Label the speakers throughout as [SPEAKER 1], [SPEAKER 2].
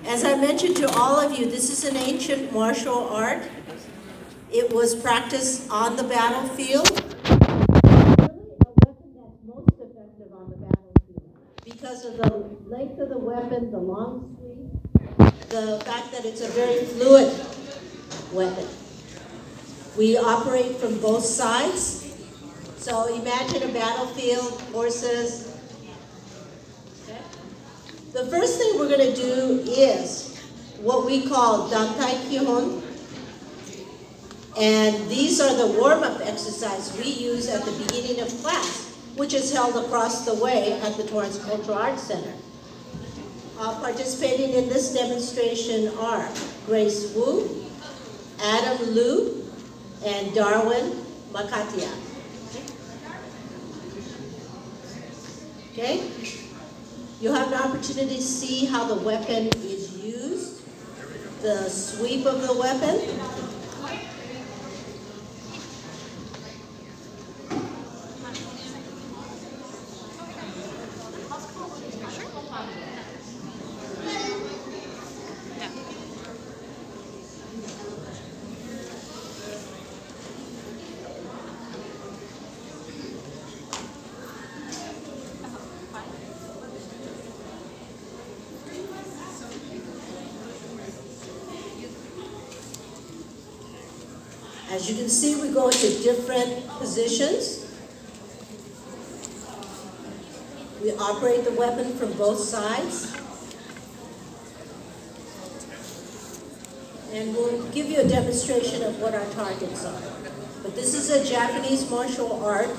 [SPEAKER 1] As I mentioned to all of you, this is an ancient martial art. It was practiced on the battlefield. Really a weapon that's most effective on the battlefield because of the length of the weapon, the long sweep, the fact that it's a very fluid weapon. We operate from both sides. So imagine a battlefield, horses. Okay. The first thing we're going to do is what we call Dantai Kihon. And these are the warm-up exercises we use at the beginning of class, which is held across the way at the Torrance Cultural Arts Center. Participating in this demonstration are Grace Wu, Adam Liu, and Darwin Makatia. Okay? You'll have an opportunity to see how the weapon is used, the sweep of the weapon. As you can see, we go into different positions. We operate the weapon from both sides. And we'll give you a demonstration of what our targets are. But this is a Japanese martial art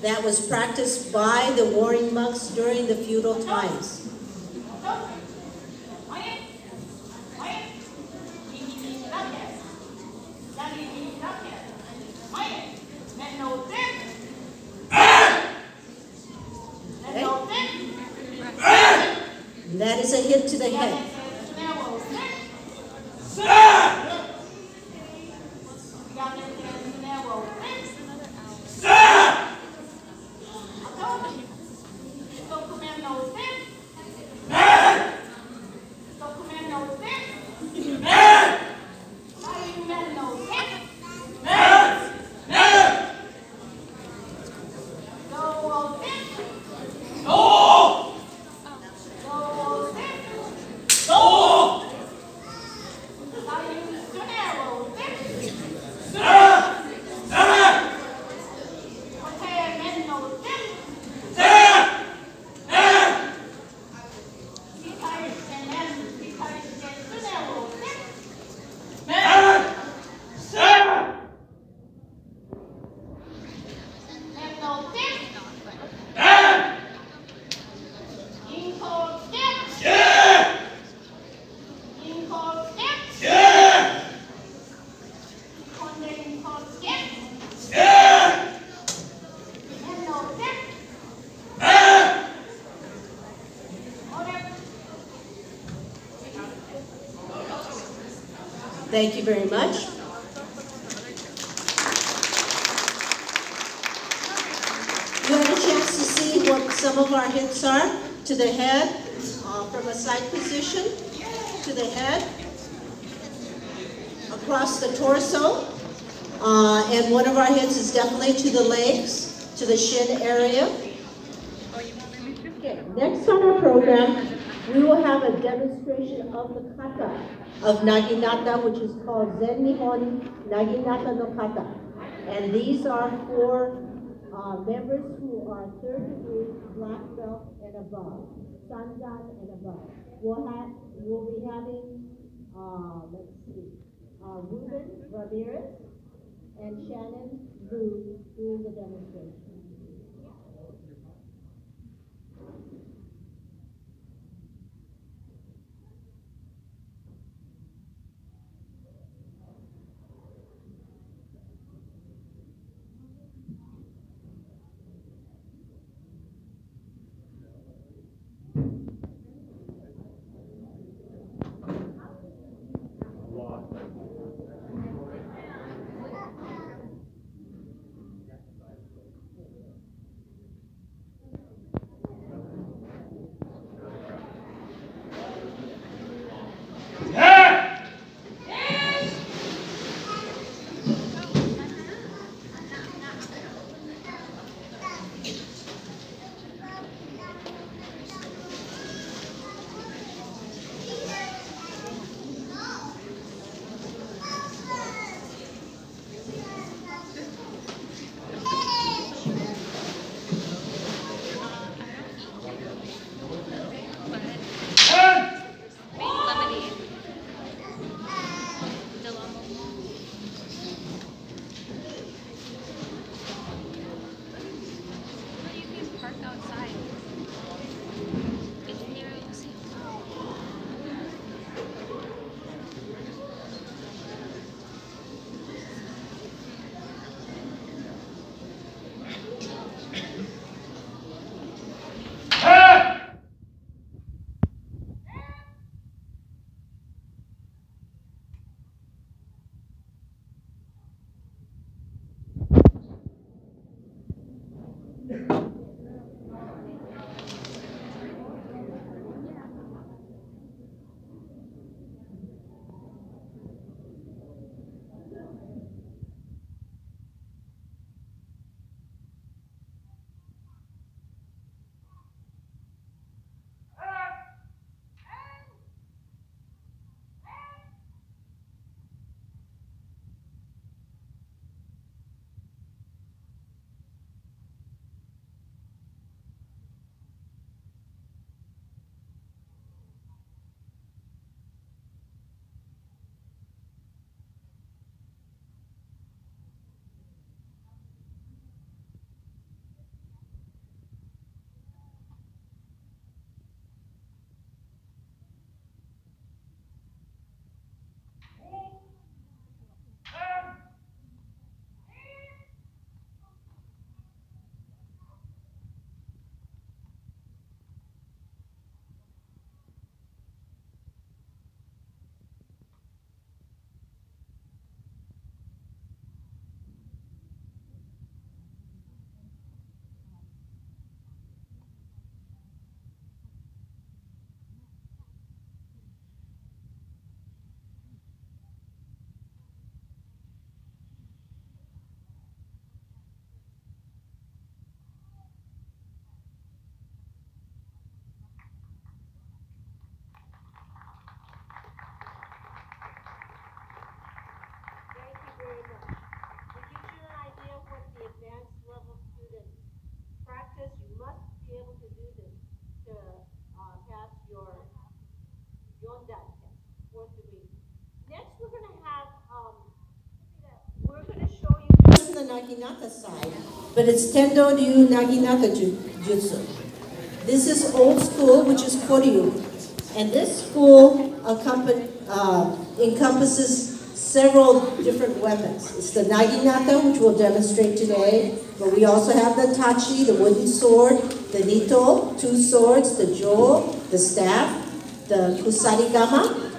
[SPEAKER 1] that was practiced by the warring monks during the feudal times. That is a hit to the head. Thank you very much. You had a chance to see what some of our hits are to the head, from a side position, to the head, across the torso, and one of our hits is definitely to the legs, to the shin area. Okay, next on our program, we will have a demonstration of the kata of Naginata, which is called Zen Nihon Kata. And these are for members who are third degree, black belt and above, sandan and above. We'll be having, Ruben Ramirez and Shannon Liu doing the demonstration. Naginata side, but it's Tendo Ryu Naginata Jutsu. This is old school, which is Koryu. And this school encompasses several different weapons. It's the Naginata, which we'll demonstrate today, but we also have the Tachi, the wooden sword, the Nito, 2 swords, the Jo, the staff, the Kusarigama,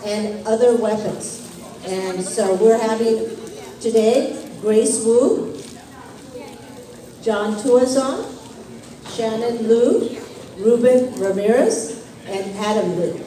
[SPEAKER 1] and other weapons. And so we're having today Grace Wu, John Tuazon, Shannon Liu, Ruben Ramirez, and Adam Liu.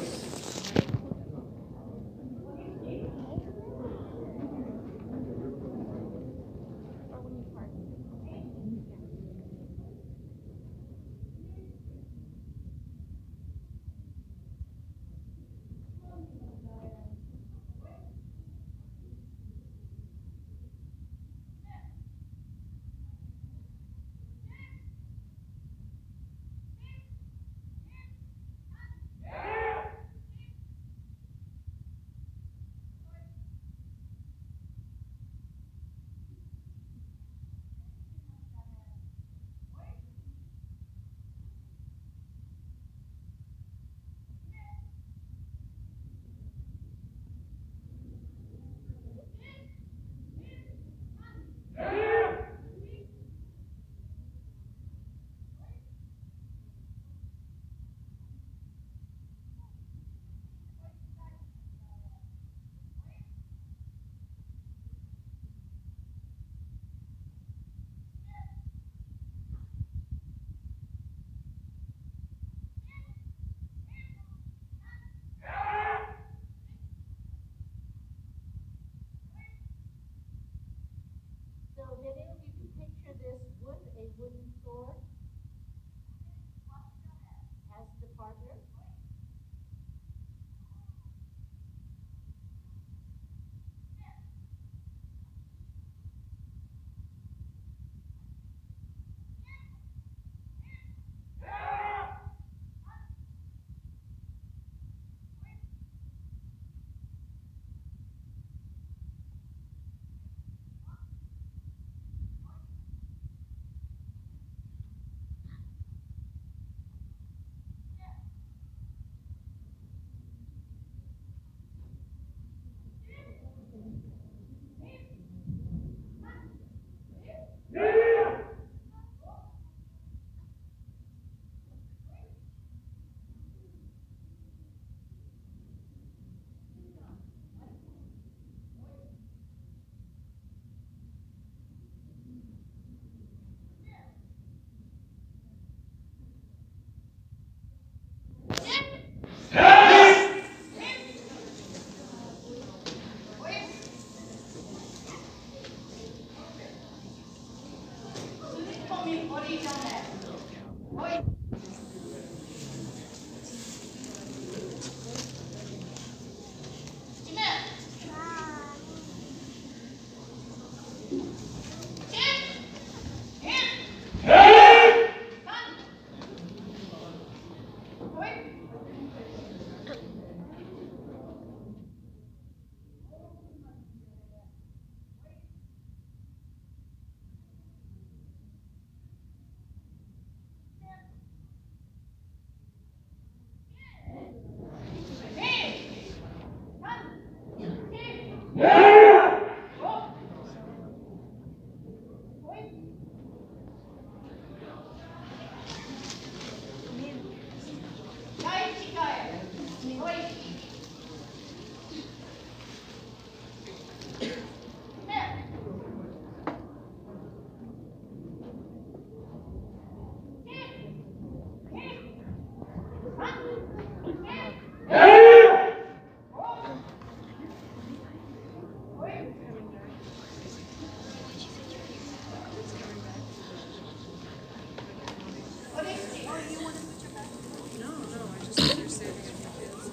[SPEAKER 1] So many of you can picture this with a wooden sword as the partner.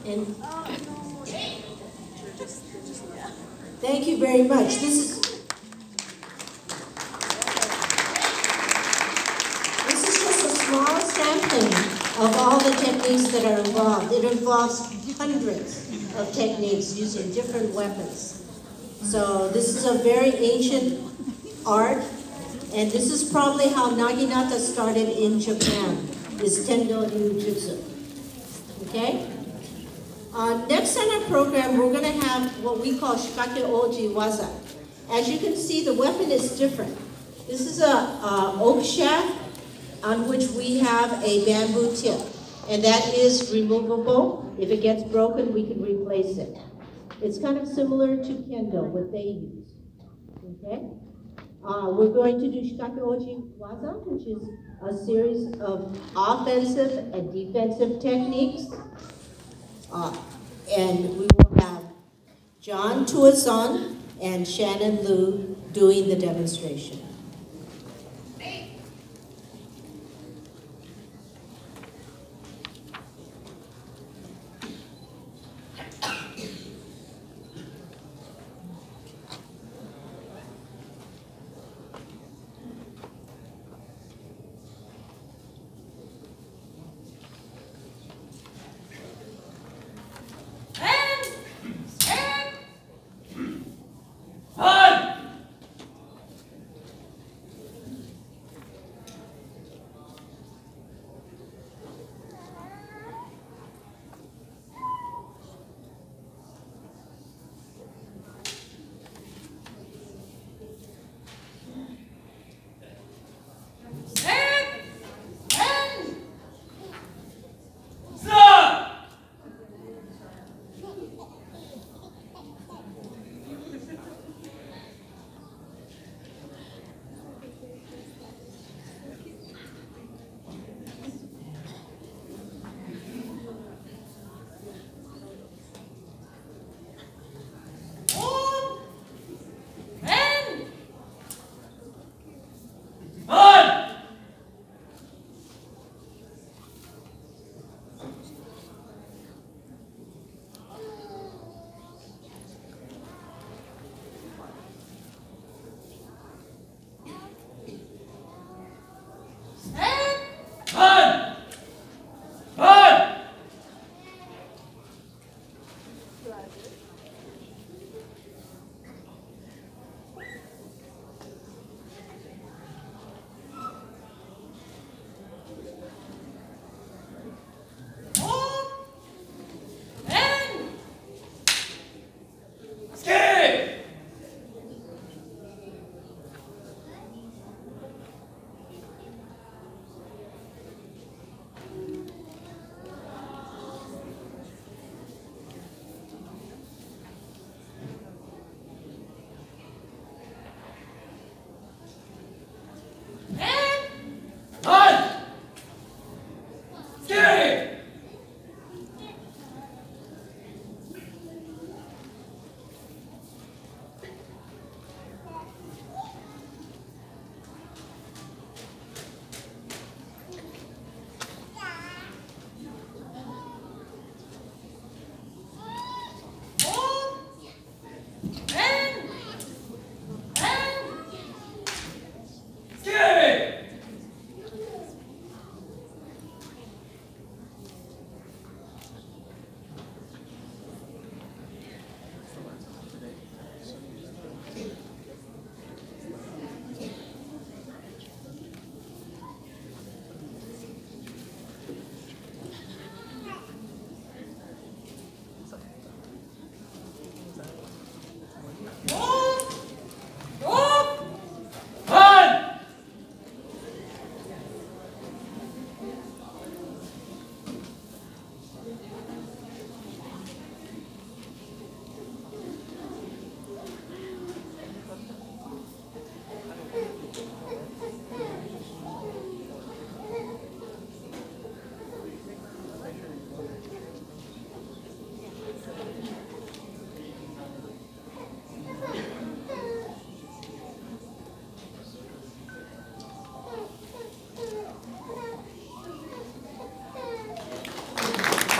[SPEAKER 1] And thank you very much. This is just a small sampling of all the techniques that are involved. It involves hundreds of techniques using different weapons. So this is a very ancient art, and this is probably how Naginata started in Japan, is Tendo Ryu. Okay? Next on our program, we're going to have what we call Shikake Oji Waza. As you can see, the weapon is different. This is a oak shaft on which we have a bamboo tip, and that is removable. If it gets broken, we can replace it. It's kind of similar to kendo, what they use. Okay? We're going to do Shikake Oji Waza, which is a series of offensive and defensive techniques. And we will have John Tuazon and Shannon Liu doing the demonstration.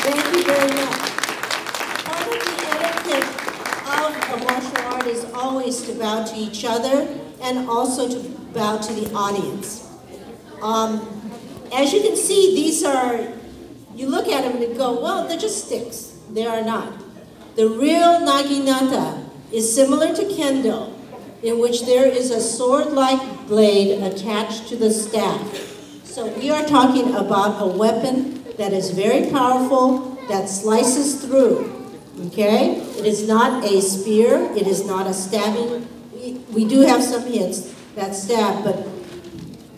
[SPEAKER 1] Thank you very much. Part of the etiquette of a martial art is always to bow to each other and also to bow to the audience. As you can see, these are, you look at them and go, well, they're just sticks. They are not. The real Naginata is similar to Kendo. in which there is a sword-like blade attached to the staff. So we are talking about a weapon that is very powerful, that slices through, okay? It is not a spear, it is not a stabbing. We do have some hits that stab, but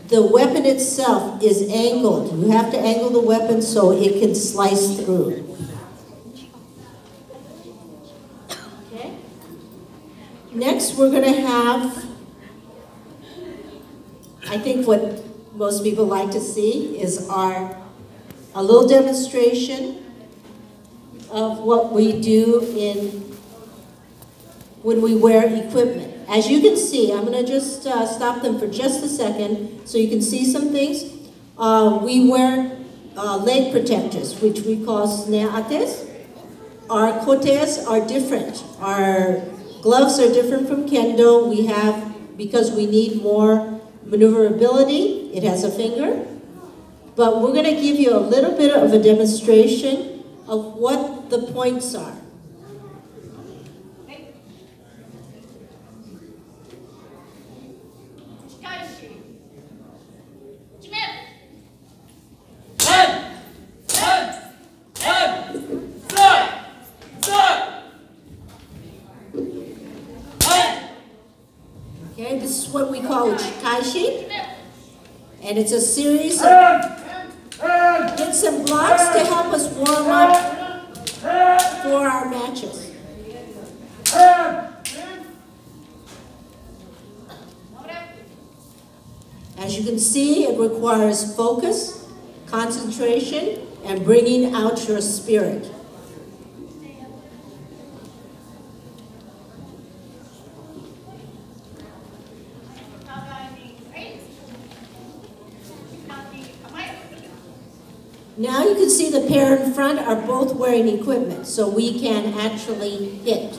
[SPEAKER 1] the weapon itself is angled. You have to angle the weapon so it can slice through. Okay? Next, we're going to have, I think what most people like to see is a little demonstration of what we do when we wear equipment. As you can see, I'm going to just stop them for just a second so you can see some things. We wear leg protectors, which we call sneates. Our kotes are different. Our gloves are different from kendo. We have, because we need more maneuverability, it has a finger. But we're going to give you a little bit of a demonstration of what the points are. Okay, this is what we call Uchikaeshi, and it's a series of hits and blocks to help us warm up for our matches. As you can see, it requires focus, concentration, and bringing out your spirit. Now you can see the pair in front are both wearing equipment, so we can actually hit.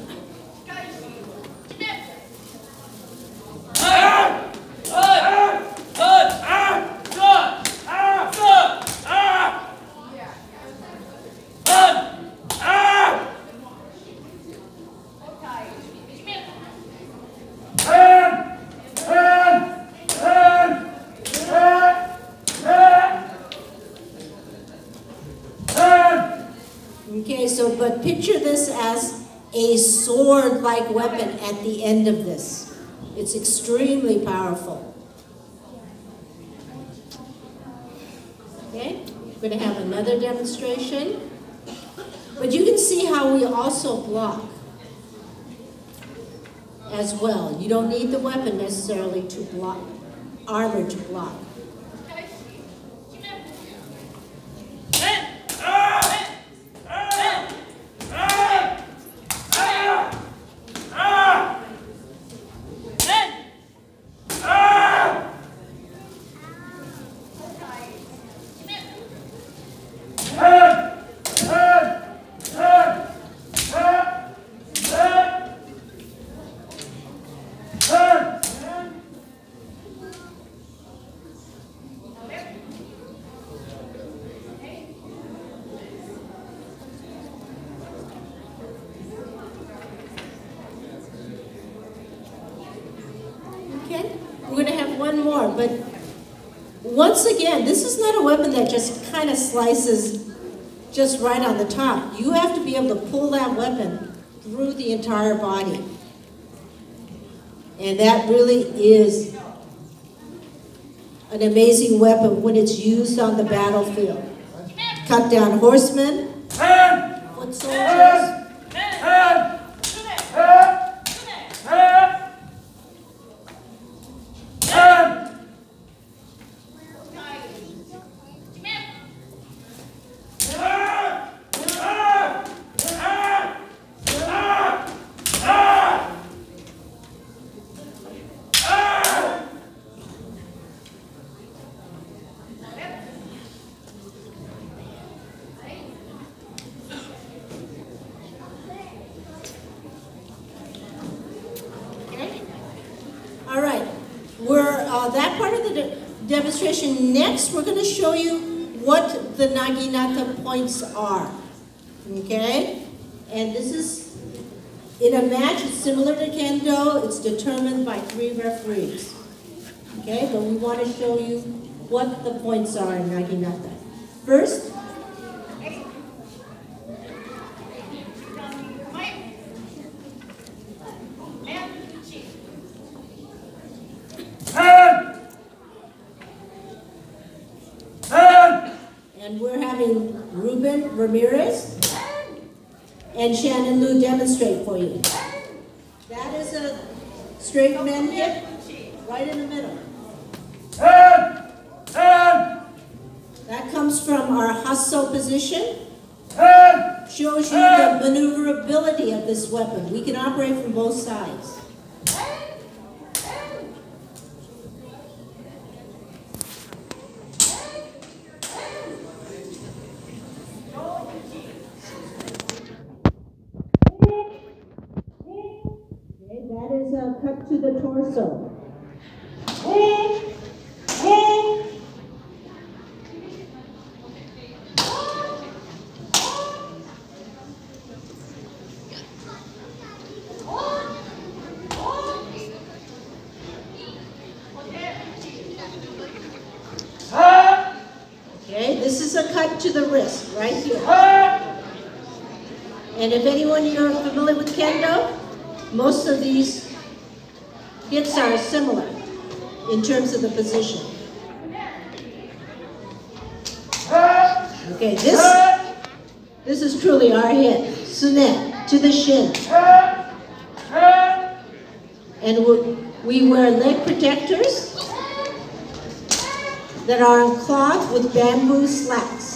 [SPEAKER 1] Okay, so but picture this as a sword-like weapon at the end of this. It's extremely powerful. Okay, we're going to have another demonstration. But you can see how we also block as well. You don't need the weapon necessarily to block, armor to block. We're going to have one more, but once again, this is not a weapon that just kind of slices just right on the top. You have to be able to pull that weapon through the entire body. And that really is an amazing weapon when it's used on the battlefield. Cut down horsemen, foot soldiers, that part of the demonstration. Next, we're going to show you what the Naginata points are. Okay? And this is In a match, it's similar to Kendo. It's determined by 3 referees. Okay, but we want to show you what the points are in Naginata. First, and we're having Ruben Ramirez and Shannon Liu demonstrate for you. That is a straight men hip, right in the middle. That comes from our hustle position. Shows you the maneuverability of this weapon. We can operate from both sides. That is a cut to the torso. Okay, this is a cut to the wrist, right here. And if anyone you're familiar with Kendo, most of these hits are similar in terms of the position. Okay, this is truly our hit. Sune, to the shin. And we wear leg protectors that are in cloth with bamboo slats.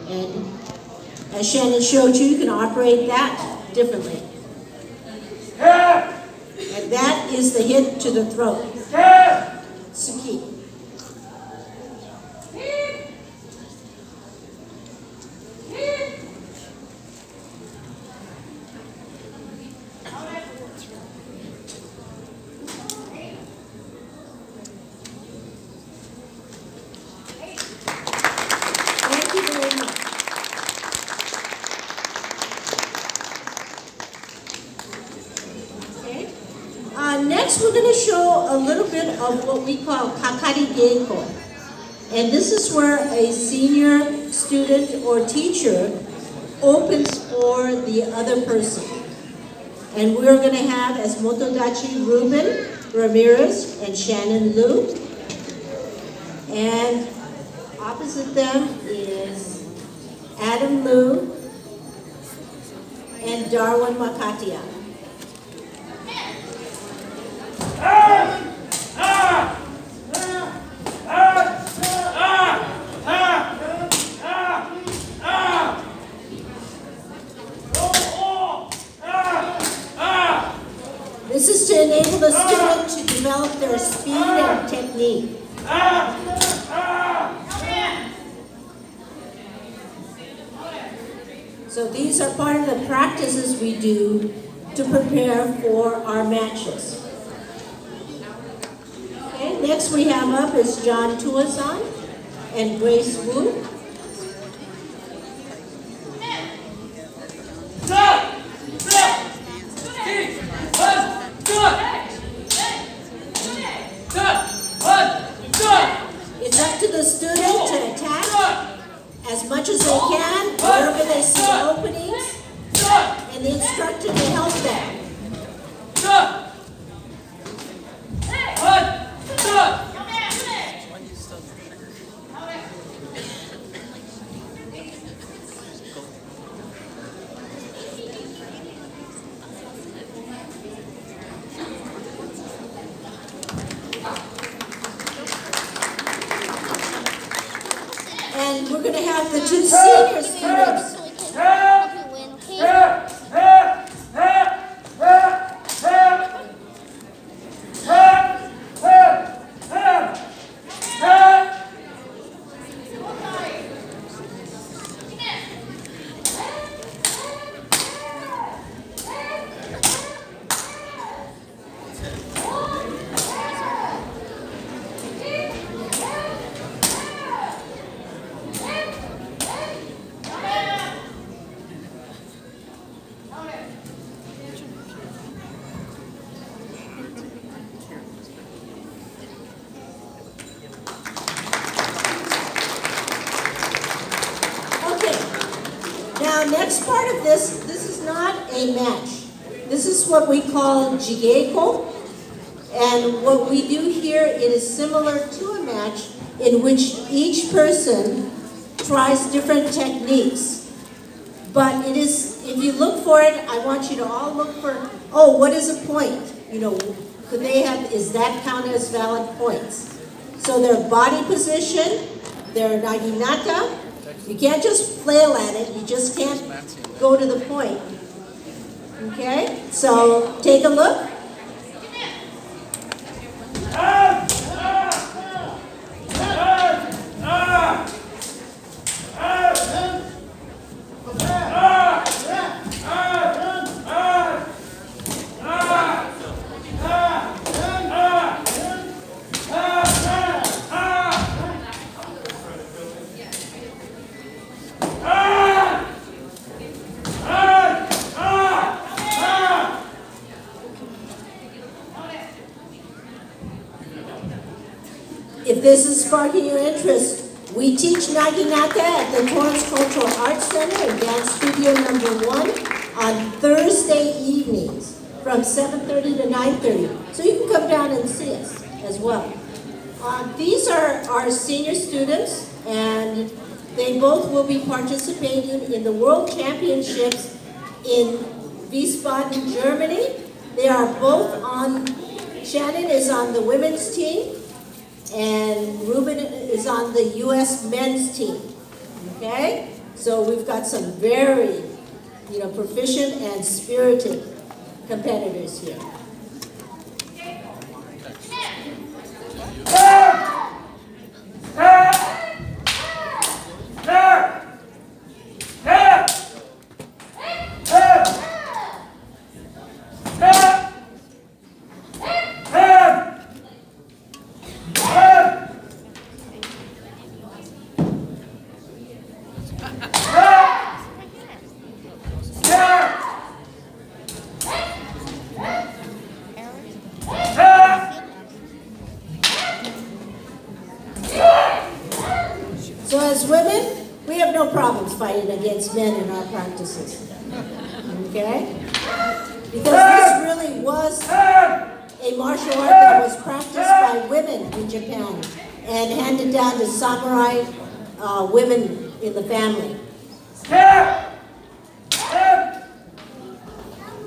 [SPEAKER 1] And as Shannon showed you, you can operate that differently. And that is the hit to the throat. Suki. Next, we're going to show a little bit of what we call Kakarigeiko. And this is where a senior student or teacher opens for the other person. And we're going to have as Motodachi Ruben Ramirez and Shannon Liu. And opposite them is Adam Liu and Darwin Makatia. This is to enable the student to develop their speed and technique. So these are part of the practices we do to prepare for our matches. Okay, next we have up is John Tuazan and Grace Wu. It's up to the student to attack as much as they can, wherever they see openings, and the instructor can help them. And we're going to have the two senior students. Now, next part of this is not a match. This is what we call Jigeiko. And what we do here, it is similar to a match in which each person tries different techniques. But it is, if you look for it, I want you to all look for, oh, what is a point? You know, could they have, is that count as valid points? So their body position, their naginata, you can't just flail at it, you just can't go to the point. Okay, so take a look. If this is sparking your interest, we teach Naginata at the Torrance Cultural Arts Center in Dance Studio number 1 on Thursday evenings from 7:30 to 9:30. So you can come down and see us as well. These are our senior students, and they both will be participating in the World Championships in Wiesbaden, Germany. They are both on, Shannon is on the women's team, and Ruben is on the U.S. men's team, okay? So we've got some very, proficient and spirited competitors here. So as women, we have no problems fighting against men in our practices, okay? Because this really was a martial art that was practiced by women in Japan and handed down to samurai women in the family.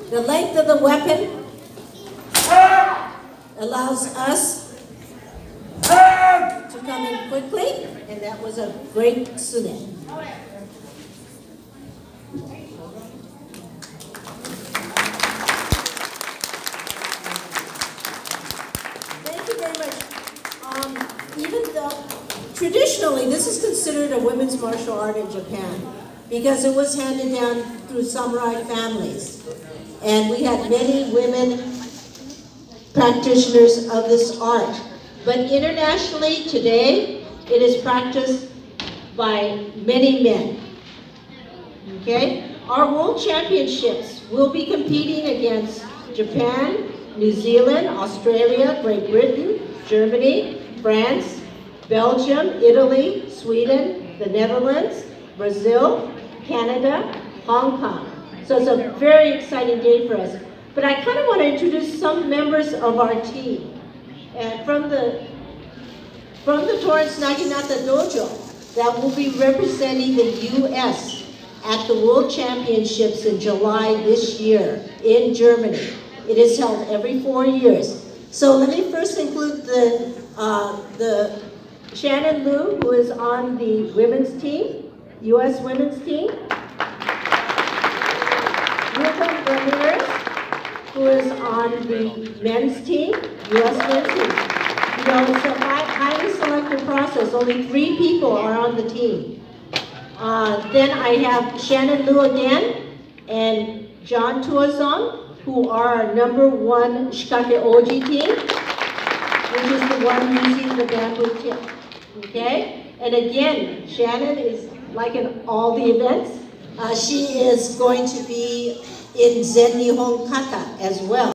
[SPEAKER 1] The length of the weapon allows us to come in quickly, and that was a great tsune. Thank you very much. Even though, traditionally, this is considered a women's martial art in Japan because it was handed down through samurai families. And we had many women practitioners of this art. But internationally, today, it is practiced by many men. Okay? Our World Championships will be competing against Japan, New Zealand, Australia, Great Britain, Germany, France, Belgium, Italy, Sweden, the Netherlands, Brazil, Canada, Hong Kong. So it's a very exciting day for us. But I kind of want to introduce some members of our team. And from the Torrance Naginata Dojo that will be representing the U.S. at the World Championships in July this year in Germany. It is held every 4 years. So let me first include the Shannon Liu, who is on the women's team, U.S. women's team. Ruben Ramirez, who is on the men's team, U.S. men's team. It's a highly selective process. Only 3 people are on the team. Then I have Shannon Liu again and John Tuazon, who are our #1 Shikake Oji team, which is the one using the bamboo tip. Okay? And again, Shannon is like in all the events. She is going to be in Zen Nihon Kata as well.